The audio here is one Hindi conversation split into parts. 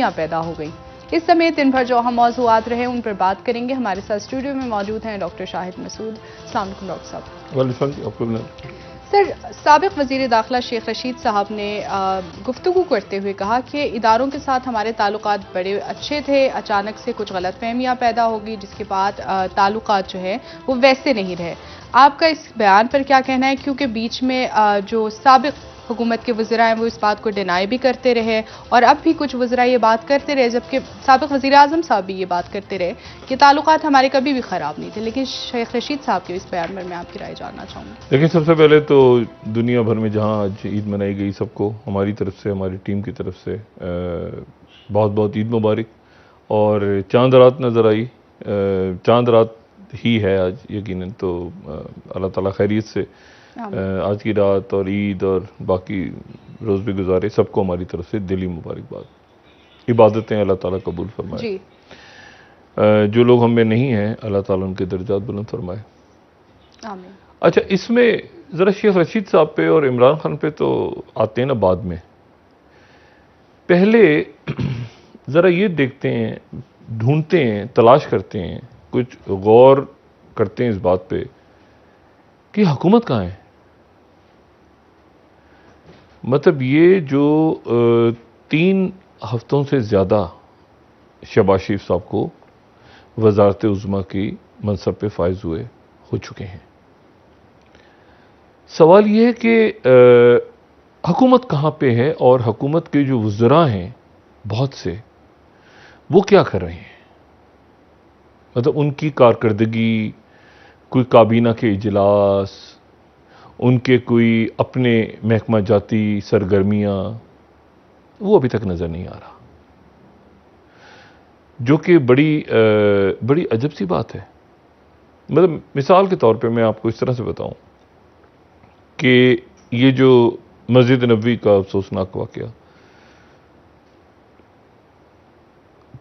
फहमियाँ पैदा हो गई। इस समेत इन पर जो अहम मौज़ूआत रहे उन पर बात करेंगे। हमारे साथ स्टूडियो में मौजूद हैं डॉक्टर शाहिद मसूद। अस्सलाम वालेकुम डॉक्टर साहब। सर, साबिक़ वज़ीर दाखिला शेख रशीद साहब ने गुफ्तगू करते हुए कहा कि इदारों के साथ हमारे ताल्लुकात बड़े अच्छे थे, अचानक से कुछ गलतफहमियां पैदा हो गई, जिसके बाद ताल्लुकात जो है वो वैसे नहीं रहे। आपका इस बयान पर क्या कहना है? क्योंकि बीच में जो साबिक़ हुकूमत के वज़ीरा हैं वो इस बात को डिनाई भी करते रहे और अब भी कुछ वज़ीरा ये बात करते रहे, जबकि साबिक़ वज़ीर आज़म साहब भी ये बात करते रहे कि ताल्लुकात हमारे कभी भी ख़राब नहीं थे। लेकिन शेख रशीद साहब के इस बयान पर मैं आपकी राय जानना चाहूँगी। देखिए, सबसे पहले तो दुनिया भर में जहाँ आज ईद मनाई गई, सबको हमारी तरफ से, हमारी टीम की तरफ से बहुत बहुत ईद मुबारक। और चांद रात नज़र आई, चांद रात ही है आज यकीनन, तो अल्लाह ताला खैरियत से आज की रात और ईद और बाकी रोज़ भी गुजारे। सबको हमारी तरफ से दिली मुबारकबाद। इबादतें अल्लाह ताला कबूल फरमाए। जो लोग हम में नहीं हैं, अल्लाह ताला उनके दर्जात बुलंद फरमाए। आमीन। अच्छा, इसमें ज़रा शेख रशीद साहब पे और इमरान खान पे तो आते हैं ना बाद में। पहले ज़रा ये देखते हैं, ढूंढते हैं, तलाश करते हैं, कुछ गौर करते हैं इस बात पे कि हुकूमत कहाँ है। मतलब ये जो 3 हफ्तों से ज़्यादा शहबाज शरीफ साहब को वज़ारत उज़्मा की मनसब पे फायज हुए हो चुके हैं। सवाल ये है कि हुकूमत कहाँ पे है और हुकूमत के जो वज़रा हैं बहुत से, वो क्या कर रहे हैं। मतलब उनकी कारकर्दगी, कोई काबीना के इजलास, उनके कोई अपने महकमा जाती सरगर्मियाँ, वो अभी तक नज़र नहीं आ रहा, जो कि बड़ी अजब सी बात है। मतलब मिसाल के तौर पे मैं आपको इस तरह से बताऊं कि ये जो मस्जिद नबवी का अफसोसनाक वाक़या,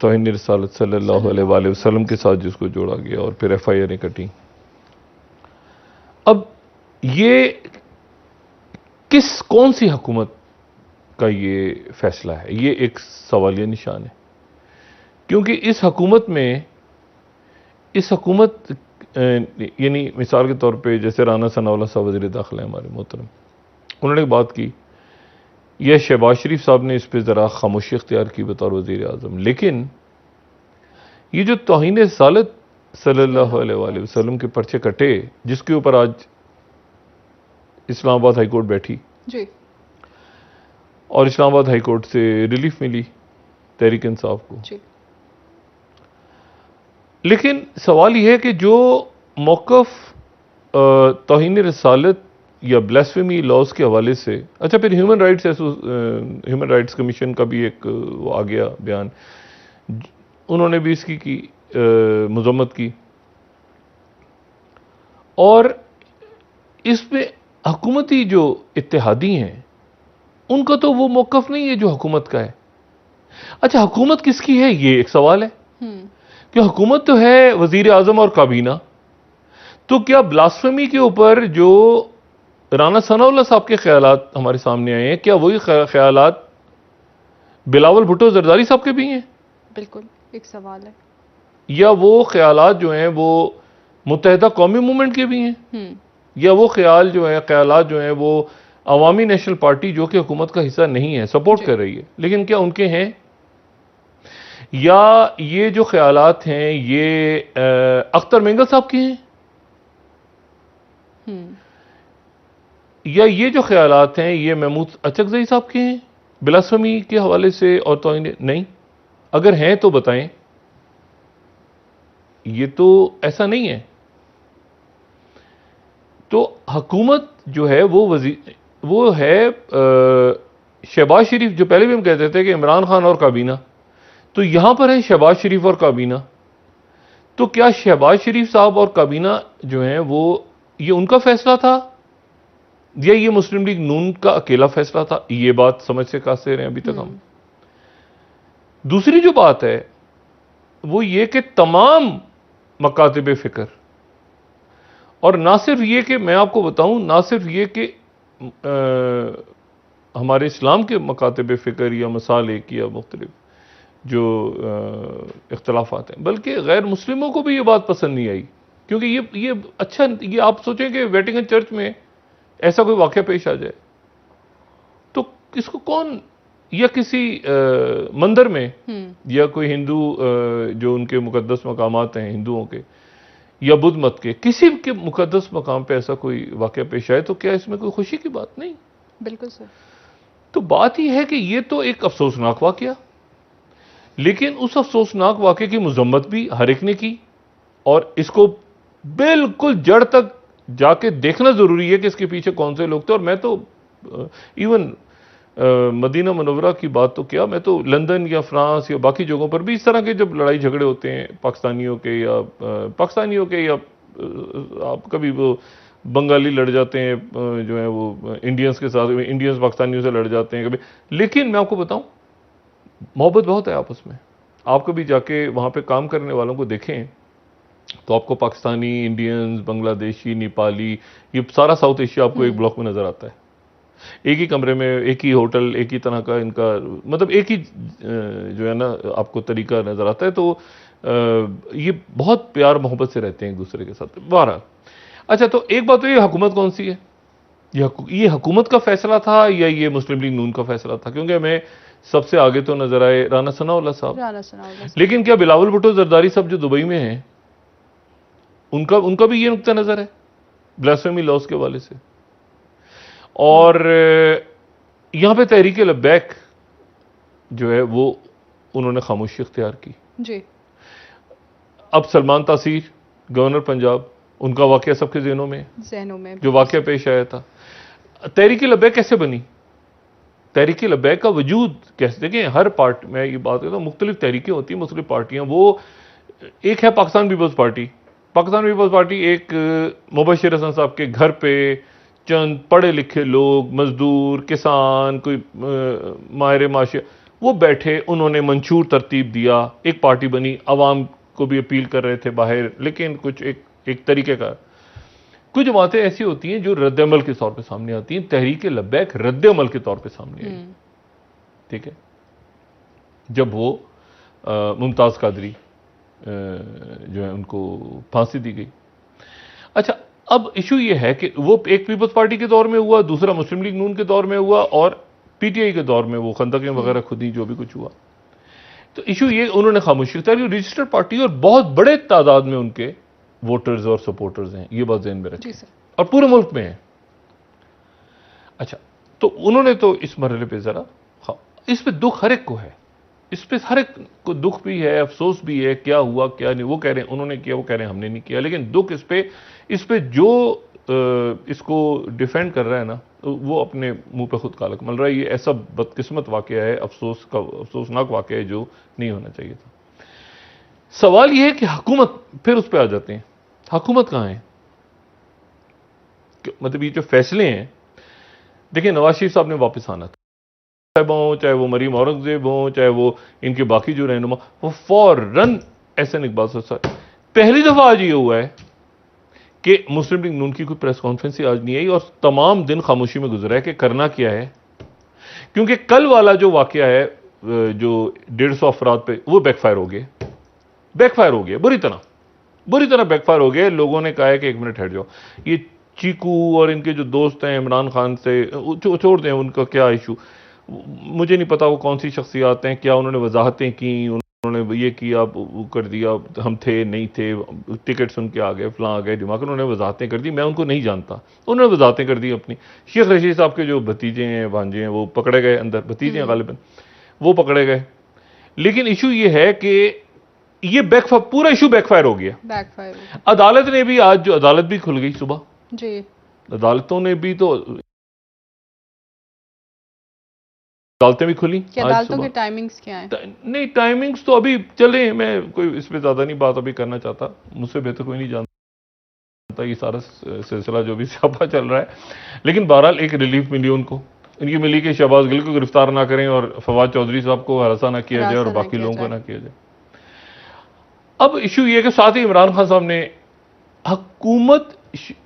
तौहीन रिसालत सल्लल्लाहु अलैहि वसल्लम के साथ जिसको जोड़ा गया और फिर FIR कटी। अब ये कौन सी हुकूमत का ये फैसला है? ये एक सवालिया निशान है, क्योंकि इस हुकूमत यानी मिसाल के तौर पे जैसे राना सनाउल्लाह साहब वज़ीर दाखिला हमारे मोहतरम, उन्होंने एक बात की, यह शहबाज शरीफ साहब ने इस पर ज़रा खामोशी इख्तियार की बतौर वज़ीर आज़म। लेकिन ये जो तौहीन रिसालत सल्लल्लाहु अलैहि वसल्लम के पर्चे कटे, जिसके ऊपर आज इस्लामाबाद हाई कोर्ट बैठी जी, और इस्लामाबाद हाई कोर्ट से रिलीफ मिली तहरीक इंसाफ को जी। लेकिन सवाल यह है कि जो मौक़िफ़ तौहीन रिसालत या ब्लास्फेमी लॉज के हवाले से, अच्छा फिर ह्यूमन राइट्स कमीशन का भी एक वो आ गया बयान, उन्होंने भी इसकी की मज़म्मत की। और इसमें हुकूमती जो इत्तेहादी हैं उनका तो वो मौक़िफ़ नहीं है जो हुकूमत का है। अच्छा, हुकूमत किसकी है, ये एक सवाल है कि हुकूमत तो है वज़ीर आज़म और काबीना, तो क्या ब्लास्फेमी के ऊपर जो राना सनाउल्लाह साहब के ख्यालात हमारे सामने आए हैं, क्या वही ख्यालात बिलावल भुट्टो जरदारी साहब के भी हैं? बिल्कुल एक सवाल है। या वो ख्यालात जो हैं वो मुत्तहिदा कौमी मूवमेंट के भी हैं? या वो ख्यालात जो हैं वो अवामी नेशनल पार्टी, जो कि हुकूमत का हिस्सा नहीं है, सपोर्ट कर रही है, लेकिन क्या उनके हैं? या ये जो ख्यालात हैं ये अख्तर मेंगल साहब के हैं? या ये जो ख्यालात हैं ये महमूद अचकज़ई साहब के हैं ब्लास्फेमी के हवाले से और तौहीन? नहीं। अगर हैं तो बताएं। ये तो ऐसा नहीं है। तो हुकूमत जो है वो है शहबाज शरीफ, जो पहले भी हम कहते थे कि इमरान खान और काबीना, तो यहां पर है शहबाज शरीफ और काबीना। तो क्या शहबाज शरीफ साहब और काबीना जो हैं वो ये उनका फैसला था या ये मुस्लिम लीग नून का अकेला फैसला था? ये बात समझ से कासिर हैं अभी तक हम। दूसरी जो बात है वो ये कि तमाम मकातिब फ़िक्र, और ना सिर्फ ये कि मैं आपको बताऊं, ना सिर्फ ये कि हमारे इस्लाम के मकातिब फ़िक्र या मसालिक या मुख्तलिफ, जो इख्तलाफात हैं, बल्कि गैर मुस्लिमों को भी ये बात पसंद नहीं आई, क्योंकि ये अच्छा, ये आप सोचें कि वेटिकन चर्च में ऐसा कोई वाक़या पेश आ जाए तो इसको कौन, या किसी मंदिर में या कोई हिंदू जो उनके मुकद्दस मकामात हैं हिंदुओं के या बुद्ध मत के किसी के मुकद्दस मकाम पे ऐसा कोई वाक़या पेश आए तो क्या इसमें कोई खुशी की बात नहीं? बिल्कुल सर। तो बात यह है कि ये तो एक अफसोसनाक वाक़या, लेकिन उस अफसोसनाक वाक़े की मजम्मत भी हर एक ने की, और इसको बिल्कुल जड़ तक जाके देखना जरूरी है कि इसके पीछे कौन से लोग थे। और मैं तो इवन मदीना मुनव्वरा की बात तो क्या, मैं तो लंदन या फ्रांस या बाकी जगहों पर भी इस तरह के जब लड़ाई झगड़े होते हैं पाकिस्तानियों के या आप कभी वो बंगाली लड़ जाते हैं जो है वो इंडियंस के साथ, इंडियंस पाकिस्तानियों से लड़ जाते हैं कभी, लेकिन मैं आपको बताऊं मोहब्बत बहुत है आपस में। आप कभी जाके वहाँ पे काम करने वालों को देखें तो आपको पाकिस्तानी, इंडियंस, बांग्लादेशी, नेपाली, ये सारा साउथ एशिया आपको एक ब्लॉक में नजर आता है। एक ही कमरे में, एक ही होटल, एक ही तरह का इनका, मतलब एक ही जो है ना आपको तरीका नजर आता है। तो ये बहुत प्यार मोहब्बत से रहते हैं एक दूसरे के साथ। 12 अच्छा, तो एक बात तो ये हुकूमत कौन सी है, ये हुकूमत का फैसला था या ये मुस्लिम लीग नून का फैसला था? क्योंकि हमें सबसे आगे तो नजर आए राना सनाउल्लाह साहब, लेकिन क्या बिलावल भुट्टो जरदारी साहब जो दुबई में हैं उनका भी ये नुक्ता नजर है ब्लास्फेमी लॉस के हवाले से? और यहां पे तहरीक लब्बैक जो है वो उन्होंने खामोशी इख्तियार की जी। अब सलमान तासीर गवर्नर पंजाब, उनका वाकया सबके जहनों में जो वाकया पेश आया था। तहरीक लब्बैक कैसे बनी? तहरीक लब्बैक का वजूद कैसे, देखें हर पार्टी में ये बात करता हूं, मुख्तलिफ तहरीकें होती हैं, मुख्तलिफ पार्टियां। वो एक है Pakistan People's Party. Pakistan People's Party एक मुबशिर हसन साहब के घर पे चंद पढ़े लिखे लोग, मजदूर, किसान, कोई माहिर माशिया, वो बैठे, उन्होंने मंशूर तरतीब दिया, एक पार्टी बनी, अवाम को भी अपील कर रहे थे बाहर, लेकिन कुछ एक तरीके का कुछ बातें ऐसी होती हैं जो रद्द-ए-अमल के तौर पे सामने आती हैं। तहरीक लब्बैक रद्द-ए-अमल के तौर पे सामने आई, ठीक है, जब वो मुमताज कादरी जो है उनको फांसी दी गई। अच्छा, अब इशू ये है कि वो एक पीपल्स पार्टी के दौर में हुआ, दूसरा मुस्लिम लीग नून के दौर में हुआ, और पीटीआई के दौर में वो खंदकें वगैरह खुदी जो भी कुछ हुआ। तो इशू ये उन्होंने खामोशी इख्तियार, रजिस्टर्ड पार्टी और बहुत बड़े तादाद में उनके वोटर्स और सपोर्टर्स हैं, ये बात ज़हन में रखें, और पूरे मुल्क में है। अच्छा, तो उन्होंने तो इस मरहले पे जरा, इस पे दुख हर एक को है, इस पे हर एक को दुख भी है, अफसोस भी है, क्या हुआ क्या नहीं। वो कह रहे हैं उन्होंने किया, वो कह रहे हैं हमने नहीं किया, लेकिन दुख इस पे जो इसको डिफेंड कर रहा है ना, तो वो अपने मुंह पे खुद कालक मल रहा है। ये ऐसा बदकिस्मत वाकया है, अफसोसनाक वाकया है जो नहीं होना चाहिए था। सवाल यह है कि हुकूमत, फिर उस पर आ जाते हैं, हुकूमत कहां है? मतलब ये जो फैसले हैं, देखिए नवाज शरीफ साहब ने वापस आना था, चाहे वो मरीम औरंगजेब हो, चाहे वो इनके बाकी जो रहनुमा, वो फौरन एहसन इकबाल साहब, पहली दफा आज ये हुआ है कि मुस्लिम लीग नून की कोई प्रेस कॉन्फ्रेंस ही आज नहीं आई, और तमाम दिन खामोशी में गुजरा है कि करना क्या है। क्योंकि कल वाला जो वाकया है, जो 150 अफराद पे, वो बैकफायर हो गया बुरी तरह बैकफायर हो गया। लोगों ने कहा है कि एक मिनट हट जाओ, ये चीकू और इनके जो दोस्त हैं इमरान खान से छोड़ दें, उनका क्या इशू मुझे नहीं पता, वो कौन सी शख्सियात हैं, क्या उन्होंने वजाहतें की, उन्होंने ये किया, वो कर दिया, हम थे नहीं थे, टिकट सुन के आ गए, फलां आ गए, दिमाग, उन्होंने वजाहतें कर दी, मैं उनको नहीं जानता, उन्होंने वजाहतें कर दी अपनी। शेख रशीद साहब के जो भतीजे हैं, भांजे हैं, वो पकड़े गए अंदर, भतीजे हैं गालिबन, वो पकड़े गए। लेकिन इशू ये है कि ये पूरा इशू बैकफायर हो गया। अदालत ने भी आज, जो अदालत भी खुल गई सुबह जी, अदालतों ने भी तो अदालतें भी खुली। क्या अदालतों की टाइमिंग्स क्या हैं? नहीं, टाइमिंग्स तो अभी चले, मैं कोई इस पे ज्यादा नहीं बात अभी करना चाहता, मुझसे बेहतर कोई नहीं जानता ये सारा सिलसिला जो भी स्यापा चल रहा है। लेकिन बहरहाल एक रिलीफ मिली उनको, इनकी मिली कि शहबाज गिल को गिरफ्तार ना करें और फवाद चौधरी साहब को हरासा ना किया जाए और बाकी लोगों को ना किया जाए। अब इशू ये कि साथ ही इमरान खान साहब ने हुकूमत,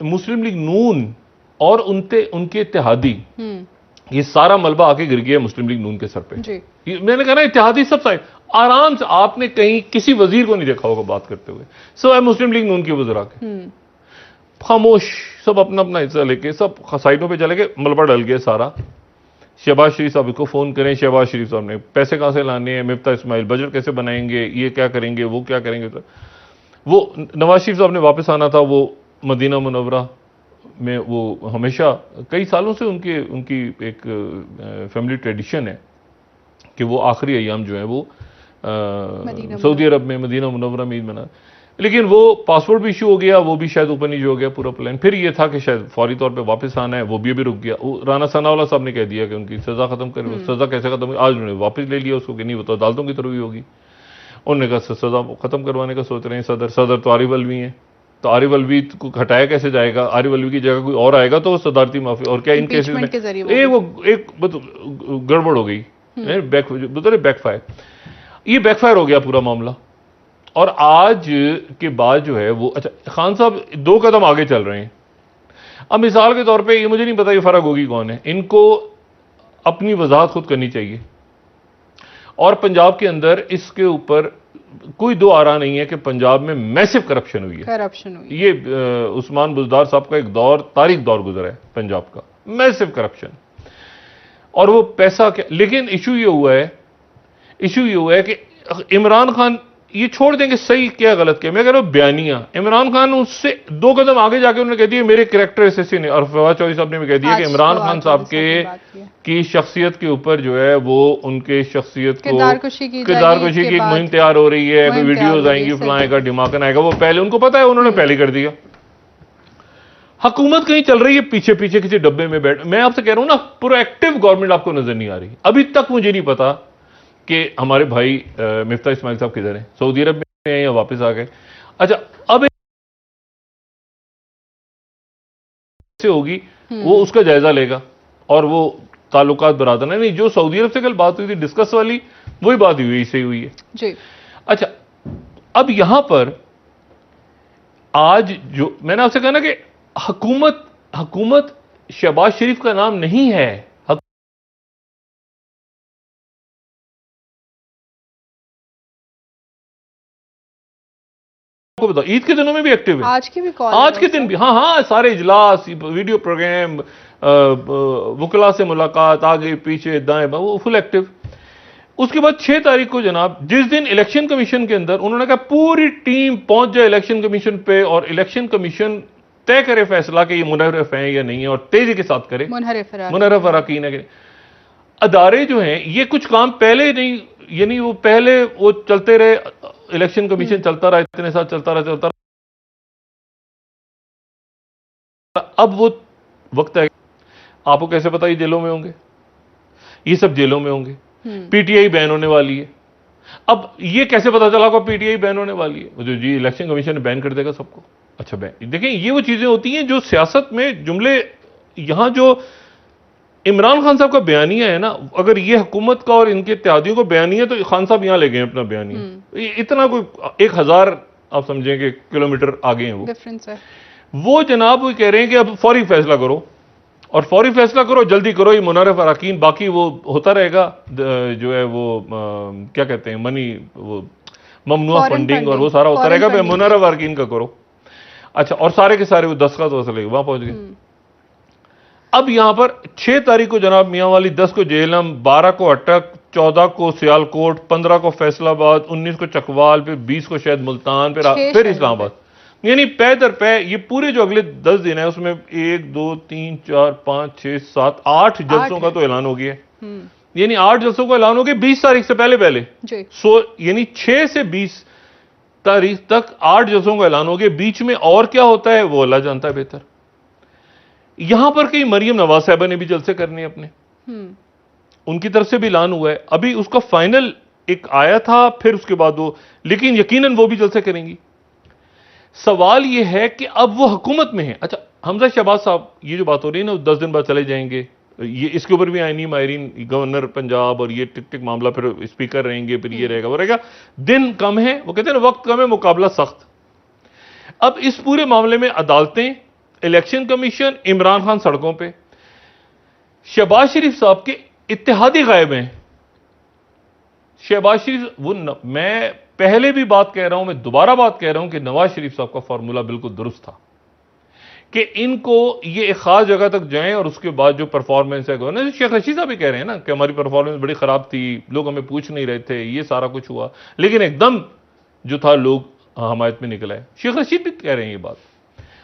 मुस्लिम लीग नून और उनके इत्तेहादी, ये सारा मलबा आके गिर गया मुस्लिम लीग नून के सर पे। मैंने कहा ना इत्तेहादी सब साइड, आराम से आपने कहीं किसी वजीर को नहीं देखा होगा बात करते हुए। सब मुस्लिम लीग नून के वज़रा के खामोश, सब अपना अपना हिस्सा लेके सब साइडों पे चले गए, मलबा डल गया सारा। शहबाज शरीफ साहब को फ़ोन करें, शहबाज शरीफ साहब ने पैसे कहाँ से लाने हैं, मिफ्ता इस्माइल बजट कैसे बनाएंगे, ये क्या करेंगे, वो क्या करेंगे। तो वो नवाज शरीफ साहब ने वापस आना था, वो मदीना मुनव्वरा में वो हमेशा कई सालों से उनकी एक फैमिली ट्रेडिशन है कि वो आखिरी अयाम जो है वो सऊदी अरब में मदीना मुनव्वरा में ईद मना। लेकिन वो पासपोर्ट भी इशू हो गया, वो भी शायद ऊपर नीचे हो गया पूरा प्लान। फिर ये था कि शायद फौरी तौर पे वापस आना है, वो भी अभी रुक गया। राना सनाउल्लाह साहब ने कह दिया कि उनकी सज़ा खत्म करें। सज़ा कैसे खत्म हुई, आज उन्होंने वापस ले लिया उसको कि नहीं वो तो अदालतों की तरफ ही होगी। उन्होंने कहा सज़ा खत्म करवाने का सोच रहे हैं सदर तो आरिफ अलवी हैं, तो आरिफ अलवी को हटाया कैसे जाएगा, आरिफ अलवी की जगह कोई और आएगा तो सदारती माफी। और क्या इन केसेस में एक गड़बड़ हो गई, बैकफायर, ये बैकफायर हो गया पूरा मामला। और आज के बाद जो है वो अच्छा खान साहब 2 कदम आगे चल रहे हैं। अब मिसाल के तौर पे ये मुझे नहीं पता ये फर्क होगी कौन है, इनको अपनी वजाहत खुद करनी चाहिए। और पंजाब के अंदर इसके ऊपर कोई दो आरा नहीं है कि पंजाब में मैसिव करप्शन हुई है। ये उस्मान बुज़दार साहब का एक दौर, तारीख दौर गुजरा है पंजाब का, मैसिव करप्शन। और वो पैसा क्या, लेकिन इशू ये हुआ है कि इमरान खान ये छोड़ देंगे सही क्या गलत क्या, मैं कह रहा हूं बयानियां। इमरान खान उससे 2 कदम आगे जाके उन्होंने कह दिया मेरे कैरेक्टर एसेसिन है। और फवाद चौधरी साहब ने भी कह दिया कि इमरान खान साहब की शख्सियत के ऊपर जो है वो उनके शख्सियत को किरदारकुशी की एक मुहिम तैयार हो रही है, कोई वीडियोज आएंगी, फलाएगा ढिमाकन आएगा, वो पहले उनको पता है, उन्होंने पहले कर दिया। हुकूमत कहीं चल रही है पीछे पीछे किसी डब्बे में बैठ। मैं आपसे कह रहा हूं ना, प्रोएक्टिव गवर्नमेंट आपको नजर नहीं आ रही। अभी तक मुझे नहीं पता कि हमारे भाई मिफ्ता इस्माइल साहब किधर हैं, सऊदी अरब में हैं या वापस आ गए। अच्छा अब से होगी वो उसका जायजा लेगा और वो ताल्लुकात बरादराना नहीं, जो सऊदी अरब से कल बात हुई थी डिस्कस वाली, वही बात हुई सही हुई है जी। अच्छा अब यहां पर आज जो मैंने आपसे कहा ना कि हुकूमत शहबाज शरीफ का नाम नहीं है। को बताओ ईद के दिनों में भी एक्टिव है, आज के दिन भी, हाँ सारे इजलास, वीडियो प्रोग्राम, वकला से मुलाकात, आगे पीछे दाएं वो फुल एक्टिव। उसके बाद 6 तारीख को जनाब, जिस दिन इलेक्शन कमीशन के अंदर उन्होंने कहा पूरी टीम पहुंच जाए इलेक्शन कमीशन पे और इलेक्शन कमीशन तय करे फैसला कि ये मुनहरफ है या नहीं है और तेजी के साथ करे, मुनहरफ अराकीन है। अदारे जो हैं ये कुछ काम पहले नहीं, यानी वो पहले वो चलते रहे, इलेक्शन कमीशन चलता रहा, इतने साल चलता रहा। अब वो वक्त है, आपको कैसे पता ये जेलों में होंगे, ये सब जेलों में होंगे। पीटीआई बैन होने वाली है। अब ये कैसे पता चला को पीटीआई बैन होने वाली है, जो जी इलेक्शन कमीशन बैन कर देगा सबको। अच्छा बैन, देखिए ये वो चीजें होती हैं जो सियासत में जुमले, यहां जो इमरान खान साहब का बयानिया है ना, अगर ये हुकूमत का और इनके इत्तेहादियों को बयानिया, तो खान साहब यहां ले गए अपना बयानिया। इतना कोई 1000 आप समझेंगे किलोमीटर आगे हैं वो डिफरेंस है। वो जनाब वो कह रहे हैं कि अब फौरी फैसला करो और फौरी फैसला करो, जल्दी करो, ये मुनहरफ अराकीन, बाकी वो होता रहेगा जो है वो क्या कहते हैं मनी, वो ममनुआ फंडिंग और वो सारा होता रहेगा, मुनहरफ अराकीन का करो। अच्छा और सारे के सारे वो दस्तखत वसूले वहां पहुंच गए। अब यहां पर 6 तारीख को जनाब मियां वाली, 10 को जेहलम, 12 को अटक, 14 को सियालकोट, 15 को फैसलाबाद, 19 को चकवाल, फिर 20 को शायद मुल्तान, फिर इस्लामाबाद। यानी पै दर पै ये पूरे जो अगले 10 दिन है उसमें 1 2 3 4 5 6 7 8 जलसों का तो ऐलान हो गया। यानी 8 जलसों का ऐलान हो गया 20 तारीख से पहले। यानी 6 से 20 तारीख तक 8 जलसों का ऐलान हो गया। बीच में और क्या होता है वो अल्लाह जानता है बेहतर। यहां पर कहीं मरियम नवाज साहबा ने भी जलसे करने अपने, उनकी तरफ से भी ऐलान हुआ है। अभी उसका फाइनल एक आया था, फिर उसके बाद वो, लेकिन यकीनन वो भी जलसे करेंगी। सवाल यह है कि अब वो हुकूमत में है। अच्छा हमजा शहबाज साहब, ये जो बात हो रही है ना 10 दिन बाद चले जाएंगे, ये इसके ऊपर भी आईनी माहिरीन, गवर्नर पंजाब और ये टिक मामला, फिर स्पीकर रहेंगे, फिर ये रहेगा वो रहेगा। दिन कम है, वो कहते हैं ना वक्त कम है, मुकाबला सख्त। अब इस पूरे मामले में अदालतें, इलेक्शन कमीशन, इमरान खान सड़कों पे, शहबाज शरीफ साहब के इत्तेहादी गायब हैं। शहबाज शरीफ मैं पहले भी बात कह रहा हूं, मैं दोबारा बात कह रहा हूं कि नवाज शरीफ साहब का फॉर्मूला बिल्कुल दुरुस्त था कि इनको ये एक खास जगह तक जाएं और उसके बाद जो परफॉर्मेंस है ना, शेख रशीद साहब भी कह रहे हैं ना कि हमारी परफॉर्मेंस बड़ी खराब थी, लोग हमें पूछ नहीं रहे थे, ये सारा कुछ हुआ, लेकिन एकदम जो था लोग हमायत में निकल आए। शेख रशीद भी कह रहे हैं ये बात,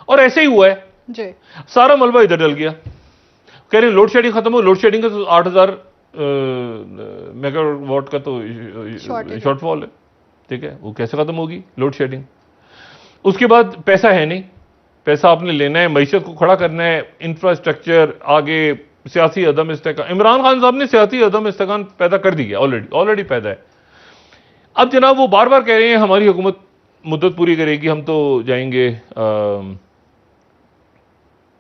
और ऐसे ही हुआ है जी। सारा मलबा इधर डल गया। कह रहे हैं लोड शेडिंग खत्म हो, लोड शेडिंग का तो 8000 मेगावाट का तो शॉर्टफॉल है, ठीक है, वो कैसे खत्म होगी लोड शेडिंग। उसके बाद पैसा है नहीं, पैसा आपने लेना है, मईशत को खड़ा करना है, इंफ्रास्ट्रक्चर, आगे सियासी अदम इस्तेकाम। इमरान खान साहब ने सियासी अदम इस्तेकाम पैदा कर दी है, ऑलरेडी पैदा है। अब जनाब वो बार बार कह रहे हैं हमारी हुकूमत मुद्दत पूरी करेगी, हम तो जाएंगे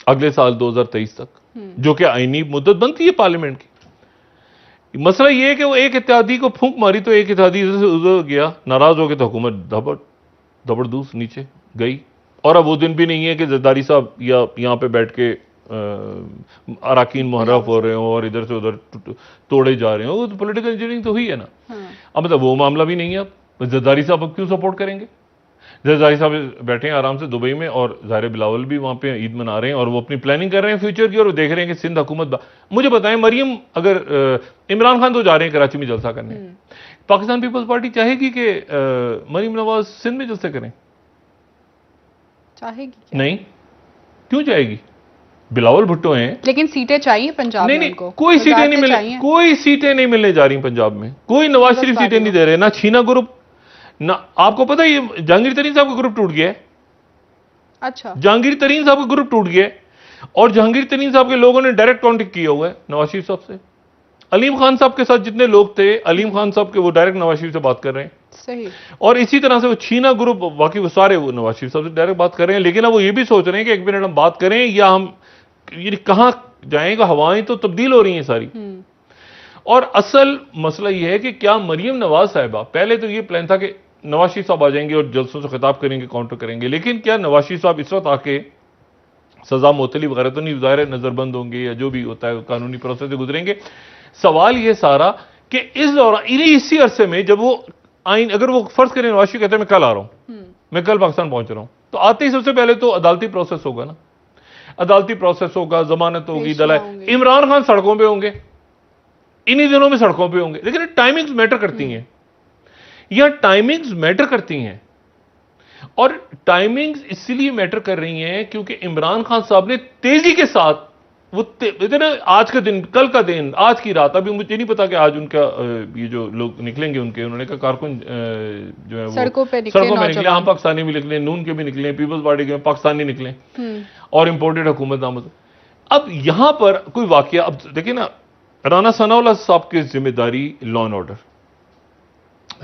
अगले साल 2023 तक, जो कि आईनी मुद्दत बनती है पार्लियामेंट की। मसला यह है कि वो एक इत्तेहादी को फूंक मारी तो एक इत्तेहादी इधर से उधर गया, नाराज हो गए तो हुकूमत धबड़दूस नीचे गई। और अब वो दिन भी नहीं है कि जरदारी साहब या यहाँ पे बैठ के अराकीन मुहर्रफ हो रहे हो और इधर से उधर तोड़े जा रहे हो। वो तो पॉलिटिकल इंजीनियरिंग तो हुई है ना। अब मतलब वो मामला भी नहीं है। अब जरदारी साहब अब क्यों सपोर्ट करेंगे? जरदारी साहब बैठे हैं आराम से दुबई में, और ज़ाहिर बिलावल भी वहाँ पे ईद मना रहे हैं, और वो अपनी प्लानिंग कर रहे हैं फ्यूचर की, और वो देख रहे हैं कि सिंध हुकूमत। मुझे बताएं मरियम, अगर इमरान खान तो जा रहे हैं कराची में जलसा करने, पाकिस्तान पीपल्स पार्टी चाहेगी कि मरियम नवाज सिंध में जलसे करें? चाहेगी? नहीं, क्यों चाहेगी? बिलावल भुट्टो हैं, लेकिन सीटें चाहिए पंजाब में उनको। कोई सीटें नहीं मिलने, कोई सीटें नहीं मिलने जा रही पंजाब में। कोई नवाज शरीफ सीटें नहीं दे रहे, ना छीना ग्रुप ना। आपको पता है ये जहांगीर तरीन साहब का ग्रुप टूट गया है। अच्छा, जहांगीर तरीन साहब का ग्रुप टूट गया है, और जहांगीर तरीन साहब के लोगों ने डायरेक्ट कांटेक्ट किया हुआ है नवाज शरीफ साहब से। अलीम खान साहब के साथ जितने लोग थे, अलीम खान साहब के वो डायरेक्ट नवाज शरीफ से बात कर रहे हैं। सही। और इसी तरह से वो छीना ग्रुप, बाकी वो सारे वो नवाज शरीफ साहब से डायरेक्ट बात कर रहे हैं। लेकिन अब वो ये भी सोच रहे हैं कि एक मिनट हम बात करें या हम ये कहां जाएंगे, हवाएं तो तब्दील हो रही हैं सारी। और असल मसला ये है कि क्या मरियम नवाज साहिबा, पहले तो ये प्लान था कि नवाज शरीफ साहब आ जाएंगे और जलसों से खिताब करेंगे, काउंटर करेंगे, लेकिन क्या नवाज शरीफ साहब इस वक्त आके सजा मोतली वगैरह तो नहीं, ज़ाहिर नजरबंद होंगे या जो भी होता है कानूनी प्रोसेस से गुजरेंगे। सवाल ये सारा कि इस दौरान इसी अरसे में जब वो आइन, अगर वो फर्ज करें नवाज शरीफ कहते हैं मैं कल आ रहा हूं, मैं कल पाकिस्तान पहुंच रहा हूं, तो आते ही सबसे पहले तो अदालती प्रोसेस होगा ना, अदालती प्रोसेस होगा, जमानत होगी, दलाल। इमरान खान सड़कों पे होंगे, इन्हीं दिनों में सड़कों पे होंगे। लेकिन टाइमिंग्स मैटर करती हैं, यह टाइमिंग्स मैटर करती हैं, और टाइमिंग्स इसलिए मैटर कर रही हैं क्योंकि इमरान खान साहब ने तेजी के साथ वो आज का दिन, कल का दिन, आज की रात, अभी मुझे नहीं पता कि आज उनका ये जो लोग निकलेंगे उनके, उन्होंने कहा कारकुन जो है वो सड़कों पे निकले, आम पाकिस्तानी भी निकले, नून के भी निकले, पीपल्स पार्टी के पाकिस्तानी निकले, और इंपोर्टेड हुकूमत नामत। अब यहां पर कोई वाकया, अब देखिए ना, राना सनाउल्लाह साहब की जिम्मेदारी लॉ एंड ऑर्डर,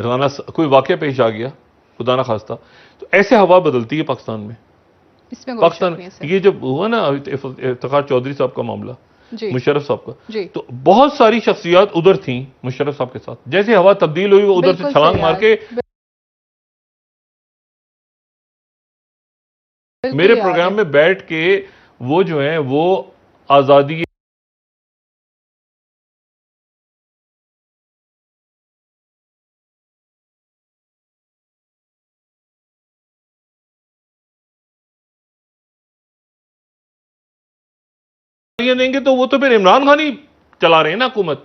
राना कोई वाकया पेश आ गया खुदा ना खास्ता, तो ऐसे हवा बदलती है पाकिस्तान में। पाकिस्तान ये जब हुआ ना इफ्तिखार चौधरी साहब का मामला, मुशर्रफ साहब का, तो बहुत सारी शख्सियात उधर थी मुशर्रफ साहब के साथ, जैसे हवा तब्दील हुई वो उधर से छलांग मार के मेरे प्रोग्राम में बैठ के वो जो है वो आजादी देंगे, तो वो तो फिर इमरान खान ही चला रहे हैं ना हुकूमत।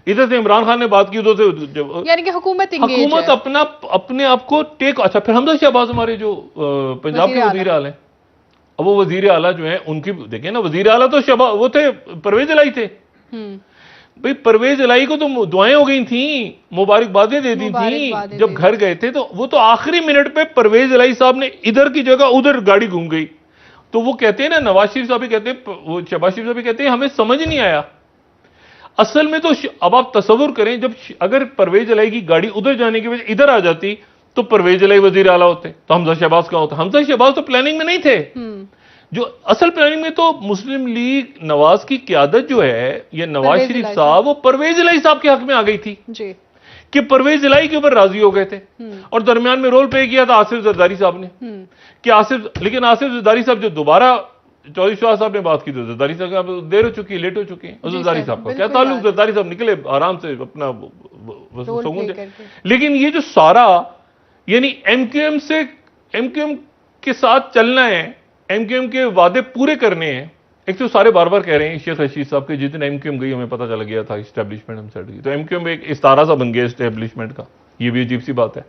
इधर से इमरान खान ने बात की, उधर से यानी कि हुकूमत अपने आप को टेक। अच्छा, फिर हमजा शहबाज हमारे जो पंजाब के वजीर आला हैं, अब वो वजीर आला जो है उनकी देखिए ना, वजीर आला तो शहबाज वो थे, परवेज इलाही थे। भाई परवेज इलाही को तो दुआएं हो गई थी, मुबारकबादें दे दी थी जब घर गए थे, तो वो तो आखिरी मिनट पे परवेज इलाही साहब ने इधर की जगह उधर गाड़ी घूम गई। तो वो कहते हैं ना, नवाज शरीफ साहब भी कहते हैं, वो शहबाज शरीफ साहब भी कहते हैं हमें समझ नहीं आया। असल में तो अब आप तसव्वुर करें, जब अगर परवेज इलाही की गाड़ी उधर जाने की वजह इधर आ जाती तो परवेज इलाही वजीर आला होते, तो हमजा शहबाज कहां होता? हमजा शहबाज तो प्लानिंग में नहीं थे। जो असल प्लानिंग में तो मुस्लिम लीग नवाज की क्यादत जो है, ये नवाज शरीफ साहब, वो परवेज इलाही साहब के हक में आ गई थी जी, कि परवेज इलाही के ऊपर राजी हो गए थे। और दरमियान में रोल प्ले किया था आसिफ जरदारी साहब ने, कि लेकिन आसिफ जरदारी साहब जो दोबारा चौधरी शाह साहब ने बात की, तो जरदारी साहब देर हो चुकी है, लेट हो चुकी है। जरदारी साहब का क्या ताल्लुक? जरदारी साहब निकले आराम से अपना सुकून दे। लेकिन ये जो सारा यानी एमक्यूएम के साथ चलना है, एमक्यूएम के वादे पूरे करने हैं। एक तो सारे बार बार कह रहे हैं शेख रशीद साहब के जिस दिन एमक्यूएम गई हमें पता चल गया था इस्टेब्लिशमेंट हम सेट गई, तो एमक्यूएम एक इस्तारा सा बन गया इस्टेब्लिशमेंट का, ये भी अजीब सी बात है।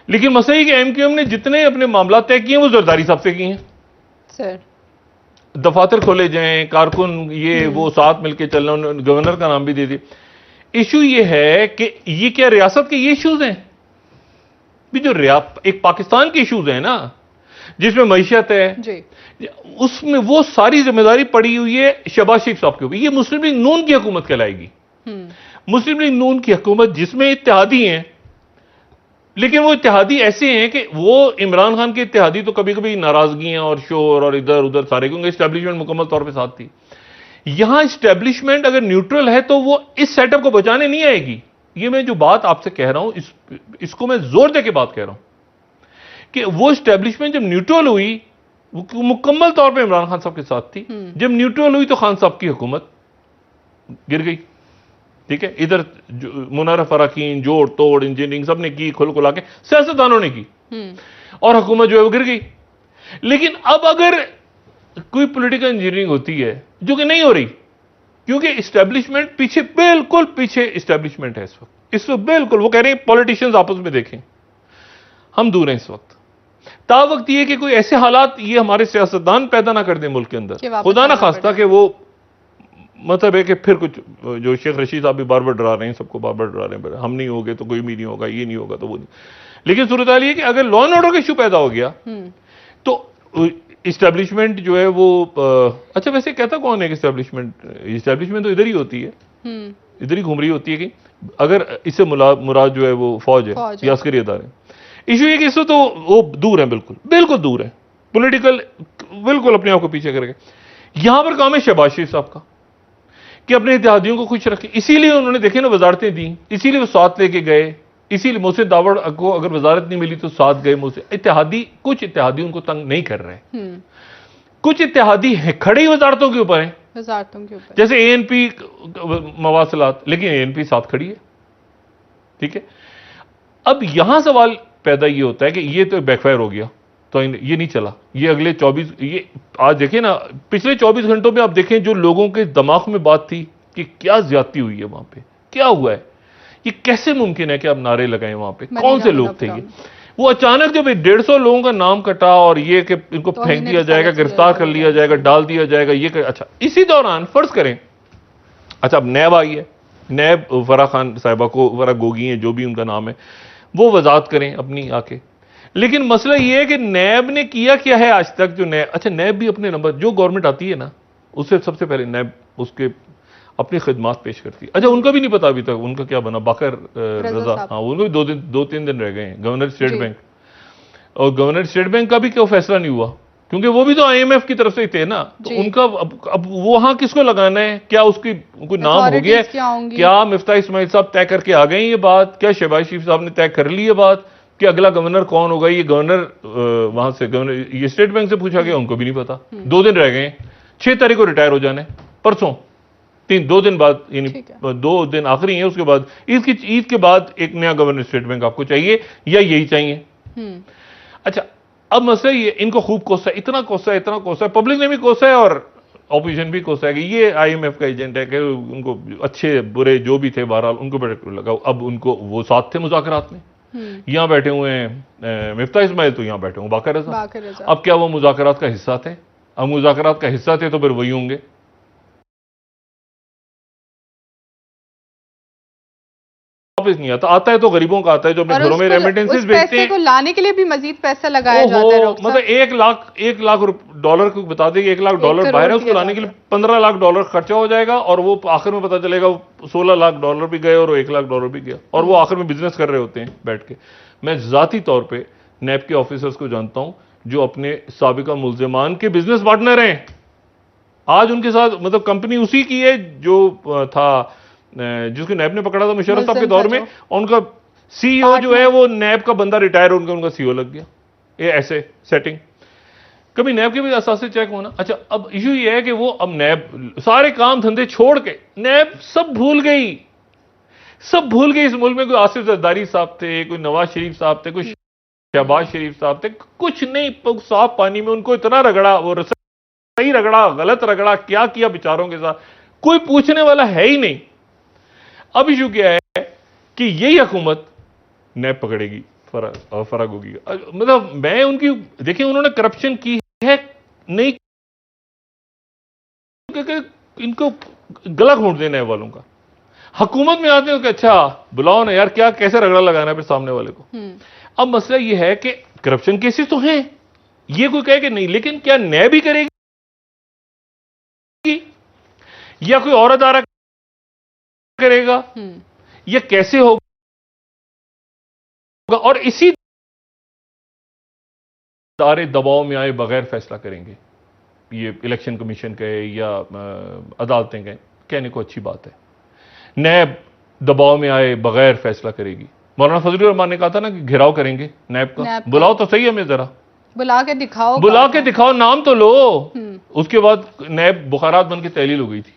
लेकिन मसला ये कि एमक्यूएम ने जितने अपने मामला तय किए वो जरदारी साहब से किए हैं सर। दफातर खोले जाएं, कारकुन ये वो साथ मिलकर चलना, उन्होंने गवर्नर का नाम भी दे दिया। इशू ये है कि ये क्या रियासत के ये इशूज हैं भी जो एक पाकिस्तान के इशूज हैं ना, जिसमें मईशत है जी, उसमें वो सारी जिम्मेदारी पड़ी हुई है शहबाज शरीफ साहब के ऊपर। ये मुस्लिम लीग नून की हुकूमत कहलाएगी। मुस्लिम लीग नून की हुकूमत जिसमें इत्तेहादी हैं, लेकिन वो इत्तेहादी ऐसे हैं कि वो इमरान खान के इत्तेहादी तो कभी कभी नाराजगियां और शोर और इधर उधर सारे, क्योंकि इस्टेब्लिशमेंट मुकम्मल तौर पे साथ थी। यहां इस्टेब्लिशमेंट अगर न्यूट्रल है तो वो इस सेटअप को बचाने नहीं आएगी। ये मैं जो बात आपसे कह रहा हूं इसको मैं जोर दे के बात कह रहा हूं कि वो इस्टेब्लिशमेंट जब न्यूट्रल हुई वो मुकम्मल तौर पे इमरान खान साहब के साथ थी। जब न्यूट्रल हुई तो खान साहब की हुकूमत गिर गई। ठीक है, इधर मुनारफ अराकीन जोड़ तोड़ इंजीनियरिंग सबने की, खुल खुला के सियासतदानों ने की और हुकूमत जो है वो गिर गई। लेकिन अब अगर कोई पॉलिटिकल इंजीनियरिंग होती है जो कि नहीं हो रही, क्योंकि इस्टेब्लिशमेंट पीछे, बिल्कुल पीछे इस्टेब्लिशमेंट है इस वक्त बिल्कुल। वो कह रहे हैं पॉलिटिशियंस आपस में देखें, हम दूर हैं इस वक्त। ता वक्त ये कि कोई ऐसे हालात ये हमारे सियासतदान पैदा ना कर दें मुल्क के अंदर, खुदा ना खास्ता कि वो मतलब है कि फिर कुछ जो शेख रशीद साहब भी बार बार डरा रहे हैं, सबको बार बार डरा रहे हैं, हम नहीं होंगे तो कोई भी नहीं होगा, ये नहीं होगा तो वो नहीं। लेकिन सूरत हाल ये कि अगर लॉ एंड ऑर्डर का इशू पैदा हो गया तो इस्टेब्लिशमेंट जो है वो अच्छा वैसे कहता कौन है कि इस्टेब्लिशमेंट तो इधर ही होती है, इधर ही घूम रही होती है कि अगर इससे मुराद जो है वो फौज है या अस्करी अदारे। इशू ये कि इससे तो वो दूर है, बिल्कुल दूर है, पॉलिटिकल बिल्कुल अपने आप को पीछे करके। यहां पर काम है शहबाज शरीफ साहब का कि अपने इत्तेहादियों को खुश रखें। इसीलिए उन्होंने देखे ना वजारतें दी, इसीलिए वो साथ लेके गए, इसीलिए मोहसिन दावड़ को अगर वजारत नहीं मिली तो साथ गए मोहसिन। इत्तेहादी, कुछ इत्तेहादी उनको तंग नहीं कर रहे, कुछ इत्तेहादी है खड़ी वजारतों के ऊपर है, वजारतों के ऊपर, जैसे एएनपी मवासलात, लेकिन एएनपी साथ खड़ी है। ठीक है, अब यहां सवाल पैदा ये होता है कि ये तो बैकफायर हो गया, तो ये नहीं चला। ये अगले 24, ये आज देखें ना, पिछले 24 घंटों में आप देखें जो लोगों के दिमाग में बात थी कि क्या ज्यादती हुई है वहां पे, क्या हुआ है, ये कैसे मुमकिन है कि आप नारे लगाएं वहां पे, कौन से लोग थे ये। वो अचानक जब 150 लोगों का नाम कटा और ये कि इनको तो फेंक दिया जाएगा, गिरफ्तार कर लिया जाएगा, डाल दिया जाएगा, ये अच्छा इसी दौरान फर्ज करें, अच्छा अब नैब आई है, नैब फरा खान साहिबा को, फरा गोगी है जो भी उनका नाम है, वो वजाहत करें अपनी आके। लेकिन मसला ये है कि नैब ने किया क्या है आज तक, जो नैब, अच्छा नैब भी अपने नंबर, जो गवर्नमेंट आती है ना उससे सबसे पहले नैब उसके अपनी खिदमात पेश करती है। अच्छा उनका भी नहीं पता अभी तक उनका क्या बना, बाकर रजा, हाँ उनको भी 2-3 दिन रह गए हैं। गवर्नर स्टेट बैंक, और गवर्नर स्टेट बैंक का भी कोई फैसला नहीं हुआ, क्योंकि वो भी तो IMF की तरफ से ही थे ना, तो उनका अब वहां किसको लगाना है, क्या उसकी कोई नाम हो गया, क्या मिफ्ता इस्माइल साहब तय करके आ गए ये बात, क्या शहबाज शरीफ साहब ने तय कर ली ये बात कि अगला गवर्नर कौन होगा। ये गवर्नर वहां से, गवर्नर ये स्टेट बैंक से पूछा गया, उनको भी नहीं पता। 2 दिन रह गए, 6 तारीख को रिटायर हो जाने, परसों 2 दिन बाद, यानी 2 दिन आखिरी है, उसके बाद ईद के बाद एक नया गवर्नर स्टेट बैंक आपको चाहिए या यही चाहिए। अच्छा अब मसला ये, इनको खूब कोसा है, इतना कोसा है, पब्लिक ने भी कोसा है और ऑपोजिशन भी कोसा है कि ये IMF का एजेंट है, कि उनको अच्छे बुरे जो भी थे बहरहाल उनको बड़े लगाओ। अब उनको वो साथ थे मुज़ाकरात में, यहां बैठे हुए हैं मिफ्ता इस्माइल, तो यहां बैठे हुए बाकर रज़ा। अब क्या वो मुज़ाकरात का हिस्सा थे? अब मुज़ाकरात का हिस्सा थे तो फिर वही होंगे। वापस नहीं आता है तो गरीबों का आता है, जो अपने घरों में रेमिटेंसेस भेजते हैं, को लाने के लिए भी मजीद पैसा लगाया जाता है। मतलब $1 लाख डॉलर को बता दें, $1 लाख बाहर है, उसको लाने के लिए $15 लाख खर्चा हो जाएगा, और वो आखिर में पता चलेगा $16 लाख भी गए और $1 लाख भी गया, और वो आखिर में बिजनेस कर रहे होते हैं बैठ के। मैं जाती तौर पर नैब के ऑफिसर्स को जानता हूं जो अपने साबिका मुल्जिमान के बिजनेस पार्टनर हैं, आज उनके साथ, मतलब कंपनी उसी की है जो था, जिसको नैब ने पकड़ा था मुशर्रफ साहब के दौर में, उनका CEO जो है वो नैब का बंदा रिटायर होकर उनका CEO लग गया। ये ऐसे सेटिंग, कभी नैब के भी असासे चेक होना। अच्छा अब इशू ये है कि वो अब नैब सारे काम धंधे छोड़ के, नैब सब भूल गई, सब भूल गए इस मुल्क में। कोई आसिफ जरदारी साहब थे, कोई नवाज शरीफ साहब थे, कोई शहबाज शरीफ साहब थे, कुछ नहीं। साफ पानी में उनको इतना रगड़ा, वो सही रगड़ा, गलत रगड़ा, क्या किया बेचारों के साथ, कोई पूछने वाला है ही नहीं। अब इशू क्या है कि यही हुकूमत नैब पकड़ेगी, फराग होगी। मतलब मैं उनकी, देखिए उन्होंने करप्शन की है नहीं, इनको गला घोंट देना है वालों का। हुकूमत में आते हैं कि अच्छा बुलाओ ना यार, क्या कैसे रगड़ा लगाना है फिर सामने वाले को। अब मसला यह है कि करप्शन केसेस तो हैं, ये कोई कहे कि नहीं, लेकिन क्या नैब ही करेगी या कोई और अदारा करेगा, या कैसे होगा? और इसी अदारे दबाव में आए बगैर फैसला करेंगे, ये इलेक्शन कमीशन कहे या अदालतें कहें, कहने को अच्छी बात है। नैब दबाव में आए बगैर फैसला करेगी। मौलाना फजलुर रहमान ने कहा था ना कि घेराव करेंगे नैब का। बुलाओ तो सही हमें, जरा बुला के दिखाओ, नाम तो लो। उसके बाद नैब बुखारात बन के तहलील हो गई थी।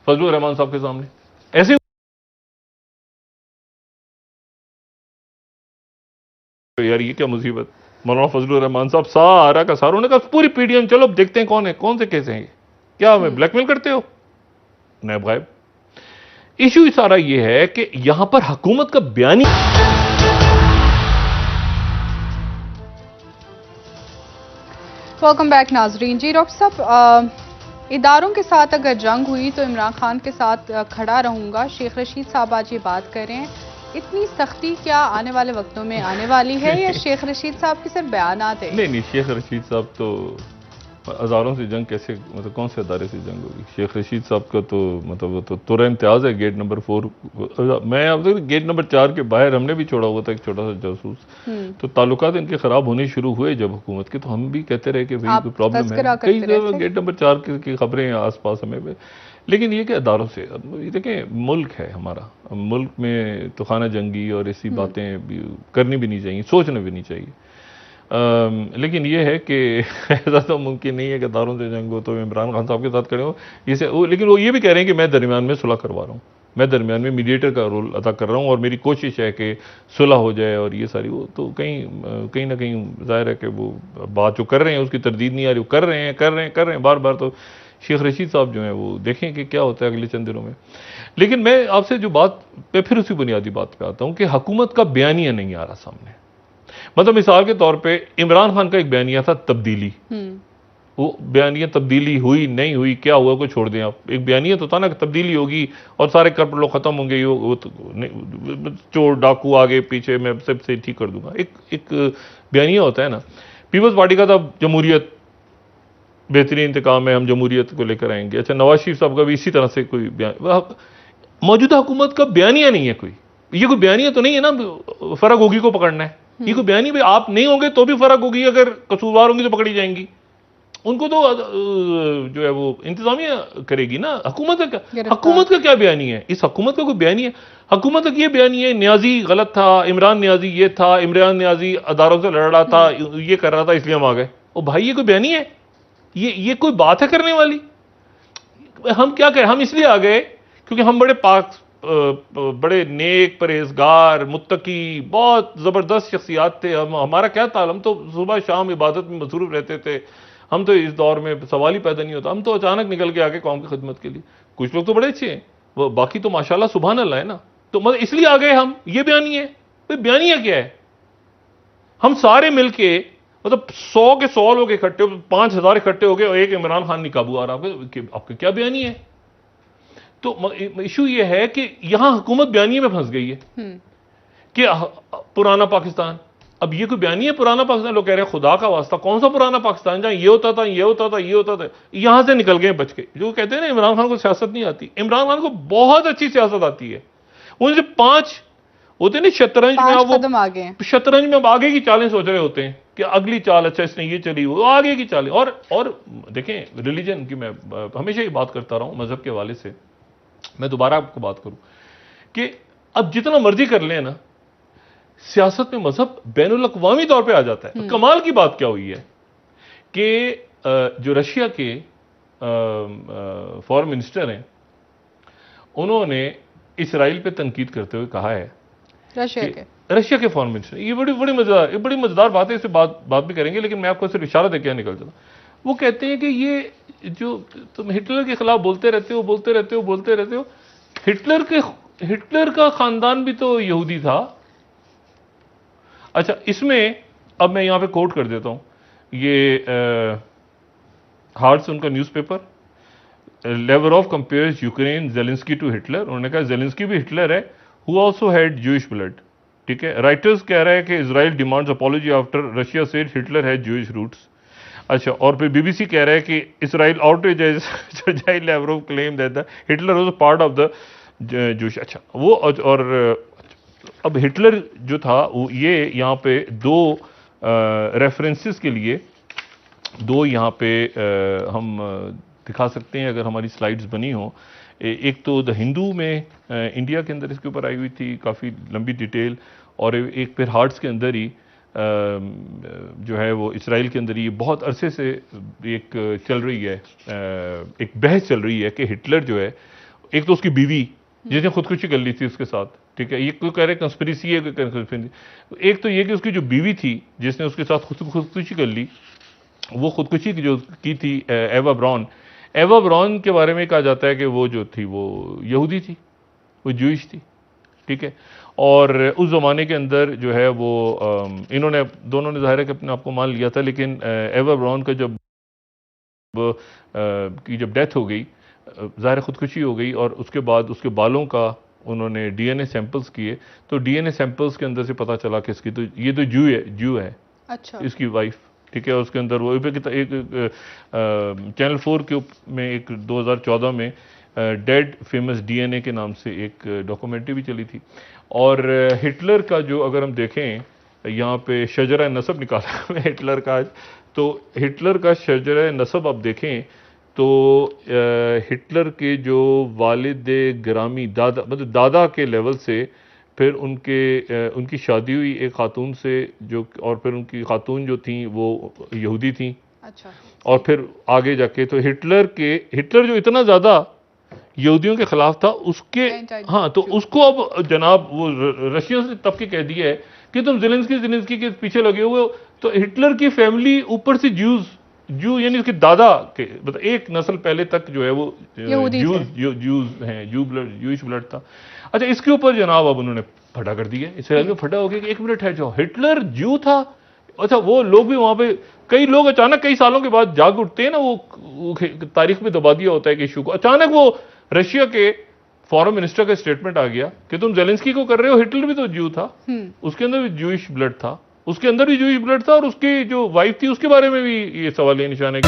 फजलुर रहमान साहब के सामने ऐसे, यार ये क्या मुसीबत। मौलाना फजलुर रहमान साहब सारा का सारों ने कहा पूरी पीडीएम, चलो अब देखते हैं कौन है, कौन से केस हैं ये, क्या हमें ब्लैकमेल करते हो। नैब गायब। इशू सारा ये है कि यहां पर हुकूमत का बयानी, वेलकम बैक नाजरीन। जी डॉक्टर साहब, इदारों के साथ अगर जंग हुई तो इमरान खान के साथ खड़ा रहूंगा, शेख रशीद साहब आज ये बात कर रहे हैं। इतनी सख्ती क्या आने वाले वक्तों में आने वाली है या शेख रशीद साहब के सिर्फ बयानात है? नहीं, शेख रशीद साहब तो हजारों से जंग कैसे, मतलब कौन से अदारे से जंग होगी? शेख रशीद साहब का तो मतलब वो तो तुरा इम्तियाज है गेट नंबर 4। मैं अब तक गेट नंबर 4 के बाहर हमने भी छोड़ा हुआ था एक छोटा सा जासूस। तो ताल्लुकात इनके खराब होने शुरू हुए जब हुकूमत के, तो हम भी कहते रहे कि भाई कोई प्रॉब्लम है। कई जगह गेट नंबर 4 की खबरें हैं आस पास हमें। लेकिन ये कि अदारों से, देखें मुल्क है हमारा, मुल्क में तो खाना जंगी और ऐसी बातें करनी भी नहीं चाहिए, सोचना भी नहीं चाहिए। लेकिन ये है कि ऐसा तो मुमकिन नहीं है कि अदारों से जंग हो तो इमरान खान साहब के साथ खड़े हो इसे लेकिन वो ये भी कह रहे हैं कि मैं दरमियान में सुलह करवा रहा हूँ, मैं दरमियान में मीडिएटर का रोल अदा कर रहा हूँ और मेरी कोशिश है कि सुलह हो जाए। और ये सारी वो तो कहीं ना कहीं जाहिर है कि वो बात जो कर रहे हैं उसकी तरदीद नहीं आ रही, वो कर रहे हैं बार बार। तो शेख रशीद साहब जो हैं वो देखें कि क्या होता है अगले चंद दिनों में। लेकिन मैं आपसे जो बात पे फिर उसी बुनियादी बात पे आता हूँ कि हुकूमत का बयानिया नहीं आ रहा सामने। मतलब मिसाल के तौर पे इमरान खान का एक बयानिया था तब्दीली, वो बयानिया तब्दीली हुई नहीं हुई, क्या हुआ को छोड़ दें आप। एक बयानिया तो था ना कि तब्दीली होगी और सारे कर लोग खत्म होंगे, वो तो चोर डाकू आगे पीछे मैं सबसे ठीक कर दूंगा। एक बयानिया होता है ना। पीपल्स पार्टी का था जमहूरियत बेहतरीन इंतकाम है, हम जमहूरियत को लेकर आएंगे। अच्छा, नवाज शरीफ साहब का भी इसी तरह से कोई बयान, मौजूदा हुकूमत का बयानिया नहीं है कोई। ये कोई बयानिया तो नहीं है ना फर्क होगी को पकड़ना है, ये कोई बयानी भाई आप नहीं होंगे तो भी फर्क होगी, अगर कसूरवार होंगी तो पकड़ी जाएंगी। उनको तो जो है वो इंतजामिया करेगी ना। हुकूमत का क्या बयानी है? इस हुकूमत का कोई बयानी है? हुकूमत का ये बयानी है न्याजी गलत था, इमरान न्याजी ये था, इमरान न्याजी अदारों से लड़ रहा था, ये कर रहा था इसलिए हम आ गए। ओ भाई ये कोई बयानी है? ये कोई बात है करने वाली? हम क्या करें, हम इसलिए आ गए क्योंकि हम बड़े पाक, बड़े नेक, परहेजगार, मुत्तकी, बहुत ज़बरदस्त शख्सियात थे। हमारा क्या था, हम तो सुबह शाम इबादत में मसरूफ रहते थे। हम तो इस दौर में सवाल ही पैदा नहीं होता, हम तो अचानक निकल के आगे कौम की खिदमत के लिए। कुछ लोग तो बड़े अच्छे हैं, वो बाकी तो माशाल्लाह सुभान अल्लाह है ना। तो मतलब इसलिए आ गए हम। ये बयानी है? भाई बयानिया क्या है? हम सारे मिलके मतलब 100 के 100 लोग इकट्ठे, 5000 इकट्ठे हो गए और एक इमरान खान नहीं काबू आ रहा, आपके क्या बयानी है? तो इशू ये है कि यहां हुकूमत बयानिया में फंस गई है कि पुराना पाकिस्तान। अब ये कोई बयानी है पुराना पाकिस्तान? लोग कह रहे हैं खुदा का वास्ता कौन सा पुराना पाकिस्तान जहां ये होता था, ये होता था, ये होता था। यहां से निकल गए बच के। जो कहते हैं ना इमरान खान को सियासत नहीं आती, इमरान खान को बहुत अच्छी सियासत आती है। उनसे 5 होते नहीं शतरंज में, वो शतरंज में अब आगे की चालें सोच रहे होते हैं कि अगली चाल, अच्छा इसने ये चली, वो आगे की चालें। और देखें रिलीजन की, मैं हमेशा ये बात करता रहा हूं मजहब के हवाले से, मैं दोबारा आपको बात करूं कि अब जितना मर्जी कर लें ना, सियासत में मजहब बैनुल अक़वामी तौर पे आ जाता है। कमाल की बात क्या हुई है कि जो रशिया के फॉरेन मिनिस्टर हैं, उन्होंने इसराइल पे तनकीद करते हुए कहा है, रशिया के फॉरेन मिनिस्टर, ये बड़ी मजेदार बात है, इससे बात भी करेंगे, लेकिन मैं आपको सिर्फ इशारा देकर निकल चला। वो कहते हैं कि ये जो तुम हिटलर के खिलाफ बोलते रहते हो, हिटलर का खानदान भी तो यहूदी था। अच्छा, इसमें अब मैं यहां पे कोट कर देता हूं, ये हार्ट्स उनका newspaper, Lavrov compares Ukraine Zelensky to Hitler. उन्होंने कहा जेलेंस्की भी हिटलर है, who also had Jewish blood. ठीक है, राइटर्स कह रहा है कि Israel demands apology after Russia said Hitler had Jewish roots. अच्छा, और फिर बीबीसी कह रहा है कि Israel outrages Sergei Lavrov claim that the Hitler was part of the Jewish. अच्छा, वो और अब हिटलर जो था ये यहाँ पे दो रेफरेंसेस के लिए दो यहाँ पे हम दिखा सकते हैं, अगर हमारी स्लाइड्स बनी हो। एक तो द हिंदू में इंडिया के अंदर इसके ऊपर आई हुई थी काफ़ी लंबी डिटेल, और एक फिर हार्ट्स के अंदर ही जो है वो इसराइल के अंदर ही बहुत अरसे से एक चल रही है, एक बहस चल रही है कि हिटलर जो है, एक तो उसकी बीवी जिसने खुदकुशी कर ली थी उसके साथ, ठीक है, ये कोई कह रहे कंस्पिरेसी है, कोई कंस्पिरेसी। एक तो ये कि उसकी जो बीवी थी जिसने उसके साथ खुदकुशी कर ली, वो खुदकुशी जो की थी एवा ब्राउन के बारे में कहा जाता है कि वो जो थी वो यहूदी थी, वो जूइश थी। ठीक है, और उस ज़माने के अंदर जो है वो इन्होंने दोनों ने ज़ाहिर है कि अपने आप को मान लिया था, लेकिन एवा ब्राउन का जब डेथ हो गई, ज़ाहिर खुदकुशी हो गई, और उसके बाद उसके बालों का उन्होंने डीएनए सैंपल्स किए, तो डीएनए सैंपल्स के अंदर से पता चला कि इसकी तो ये तो जू है। अच्छा, इसकी वाइफ। ठीक है, उसके अंदर वो एक चैनल 4 के में एक 2014 में डेड फेमस डीएनए के नाम से एक डॉक्यूमेंट्री भी चली थी। और हिटलर का जो अगर हम देखें यहाँ पे शजरा नसब निकाला है हिटलर का, तो हिटलर का शजरा नसब आप देखें तो हिटलर के जो वालिद ग्रामी दादा, मतलब दादा के लेवल से, फिर उनकी शादी हुई एक खातून से जो, और फिर उनकी खातून जो थी वो यहूदी थी। अच्छा, और फिर आगे जाके तो हिटलर जो इतना ज़्यादा यहूदियों के खिलाफ था उसके, हाँ, तो उसको अब जनाब वो रशियंस ने तब के कह दिया है कि तुम ज़ेलेंस्की के पीछे लगे हुए हो। तो हिटलर की फैमिली ऊपर से जू यानी उसके दादा के मतलब एक नस्ल पहले तक जो है वो जूस हैं, जूइश ब्लड था। अच्छा, इसके ऊपर जनाब अब उन्होंने फटा कर दिया, इसराइल में फटा हो गया कि एक मिनट है, जो हिटलर जू था। अच्छा, वो लोग भी वहां पे, कई लोग अचानक कई सालों के बाद जाग उठते हैं ना, वो तारीख में दबा दिया होता है कि इशू को, अचानक वो रशिया के फॉरेन मिनिस्टर का स्टेटमेंट आ गया कि तुम जेलेंस्की को कर रहे हो, हिटलर भी तो जू था, उसके अंदर भी जूइश ब्लड था, उसके अंदर भी जूइश ब्लड था, और उसकी जो वाइफ थी उसके बारे में भी ये सवाल निशान है।